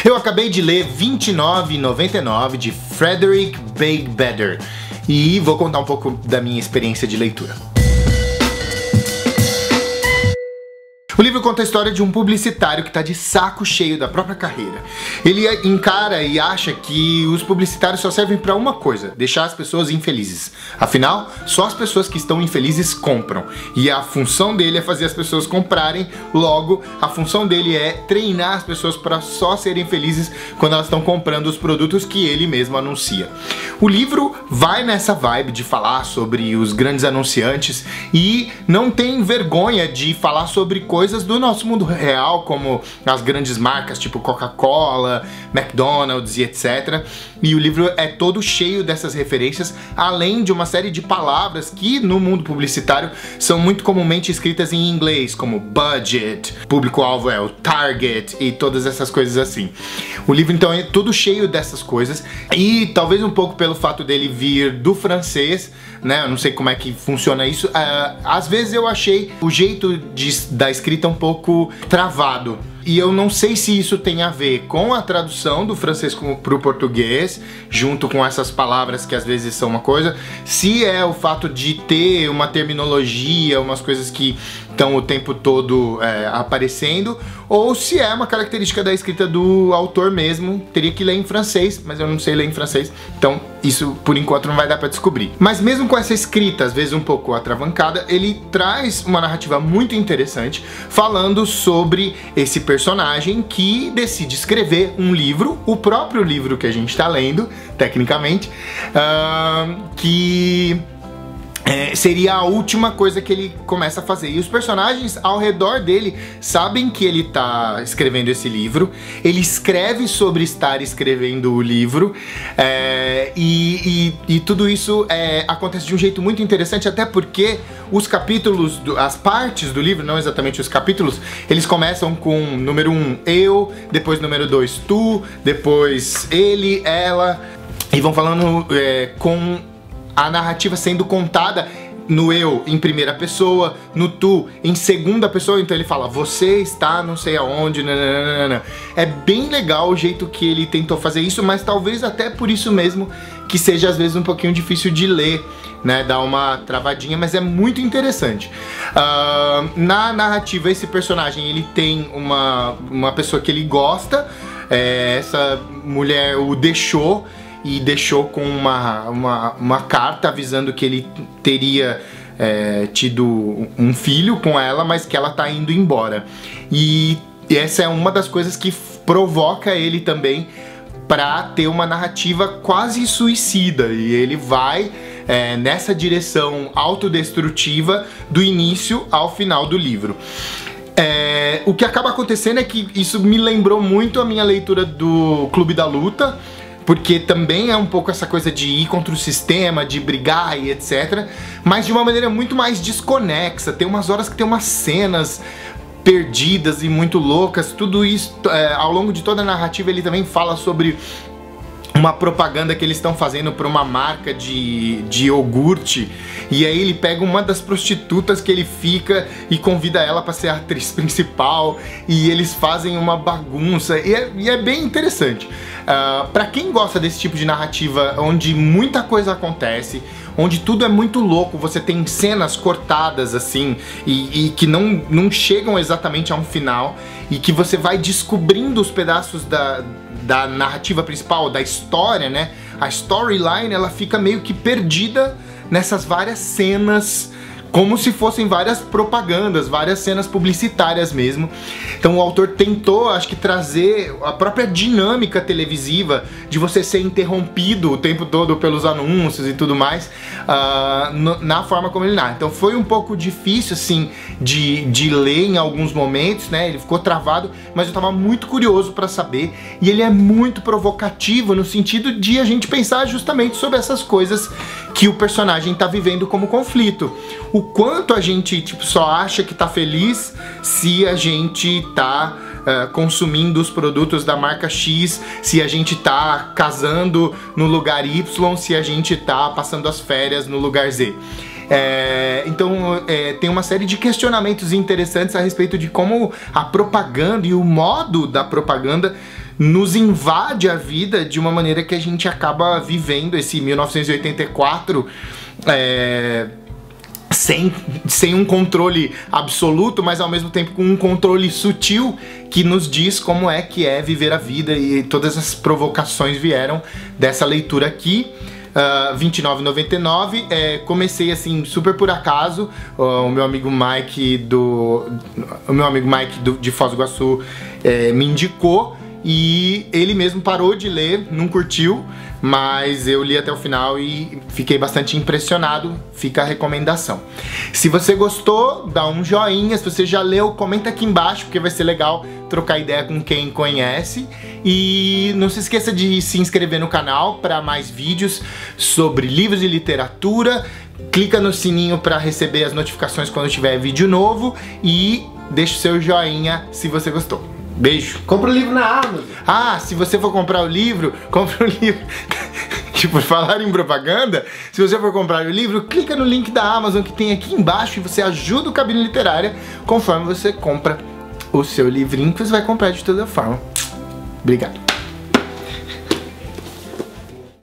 Eu acabei de ler 29,99 de Frederick Beigbeder e vou contar um pouco da minha experiência de leitura. O livro conta a história de um publicitário que está de saco cheio da própria carreira. Ele encara e acha que os publicitários só servem para uma coisa: deixar as pessoas infelizes. Afinal, só as pessoas que estão infelizes compram. E a função dele é fazer as pessoas comprarem, logo, a função dele é treinar as pessoas para só serem felizes quando elas estão comprando os produtos que ele mesmo anuncia. O livro vai nessa vibe de falar sobre os grandes anunciantes e não tem vergonha de falar sobre coisas do nosso mundo real, como as grandes marcas tipo Coca-Cola, McDonald's e etc. E o livro é todo cheio dessas referências, além de uma série de palavras que no mundo publicitário são muito comumente escritas em inglês, como budget, público-alvo é o target e todas essas coisas assim. O livro então é todo cheio dessas coisas e talvez um pouco pelo fato dele vir do francês, né? Eu não sei como é que funciona isso. Às vezes eu achei o jeito da escrita um pouco travado. E eu não sei se isso tem a ver com a tradução do francês para o português, junto com essas palavras que às vezes são uma coisa, se é o fato de ter uma terminologia, umas coisas que estão o tempo todo aparecendo, ou se é uma característica da escrita do autor mesmo. Teria que ler em francês, mas eu não sei ler em francês, então isso por enquanto não vai dar para descobrir. Mas mesmo com essa escrita, às vezes um pouco atravancada, ele traz uma narrativa muito interessante, falando sobre esse personagem que decide escrever um livro, o próprio livro que a gente está lendo, tecnicamente, que seria a última coisa que ele começa a fazer. E os personagens ao redor dele sabem que ele está escrevendo esse livro, ele escreve sobre estar escrevendo o livro, e tudo isso acontece de um jeito muito interessante, até porque os capítulos, as partes do livro, não exatamente os capítulos, eles começam com número 1, eu, depois número 2, tu, depois ele, ela, e vão falando com a narrativa sendo contada no eu em primeira pessoa, no tu em segunda pessoa, então ele fala você está não sei aonde, nananana. É bem legal o jeito que ele tentou fazer isso, mas talvez até por isso mesmo que seja às vezes um pouquinho difícil de ler, né, dá uma travadinha, mas é muito interessante. Na narrativa, esse personagem ele tem uma pessoa que ele gosta, essa mulher o deixou, e deixou com uma carta avisando que ele teria tido um filho com ela, mas que ela tá indo embora. E essa é uma das coisas que provoca ele também para ter uma narrativa quase suicida, e ele vai nessa direção autodestrutiva do início ao final do livro. O que acaba acontecendo é que isso me lembrou muito a minha leitura do Clube da Luta, porque também é um pouco essa coisa de ir contra o sistema, de brigar e etc, mas de uma maneira muito mais desconexa. Tem umas horas que tem umas cenas perdidas e muito loucas. Tudo isso, ao longo de toda a narrativa, ele também fala sobre uma propaganda que eles estão fazendo para uma marca de iogurte, e aí ele pega uma das prostitutas que ele fica e convida ela para ser a atriz principal, e eles fazem uma bagunça, e é bem interessante. Para quem gosta desse tipo de narrativa onde muita coisa acontece, onde tudo é muito louco, você tem cenas cortadas assim e que não chegam exatamente a um final, e que você vai descobrindo os pedaços da narrativa principal, da história, né? A storyline, ela fica meio que perdida nessas várias cenas, como se fossem várias propagandas, várias cenas publicitárias mesmo. Então o autor tentou, acho que, trazer a própria dinâmica televisiva de você ser interrompido o tempo todo pelos anúncios e tudo mais, na forma como ele narra. Então foi um pouco difícil, assim, de ler em alguns momentos, né? Ele ficou travado, mas eu tava muito curioso para saber, e ele é muito provocativo no sentido de a gente pensar justamente sobre essas coisas que o personagem tá vivendo como conflito. O quanto a gente só acha que tá feliz se a gente tá consumindo os produtos da marca X, se a gente tá casando no lugar Y, se a gente tá passando as férias no lugar Z. Então tem uma série de questionamentos interessantes a respeito de como a propaganda e o modo da propaganda nos invade a vida de uma maneira que a gente acaba vivendo esse 1984 sem um controle absoluto, mas ao mesmo tempo com um controle sutil que nos diz como é que é viver a vida, e todas as provocações vieram dessa leitura aqui. R$29,99. Comecei assim super por acaso. O meu amigo Mike de Foz do Iguaçu me indicou, e ele mesmo parou de ler, não curtiu, mas eu li até o final e fiquei bastante impressionado. Fica a recomendação. Se você gostou, dá um joinha. Se você já leu, comenta aqui embaixo, porque vai ser legal trocar ideia com quem conhece. E não se esqueça de se inscrever no canal para mais vídeos sobre livros e literatura. Clica no sininho para receber as notificações quando tiver vídeo novo, e deixa o seu joinha se você gostou. Beijo. Compra o livro na Amazon. Ah, se você for comprar o livro, compra o livro. Tipo, falar em propaganda, se você for comprar o livro, clica no link da Amazon que tem aqui embaixo e você ajuda o Cabine Literária conforme você compra o seu livrinho, que você vai comprar de toda forma. Obrigado.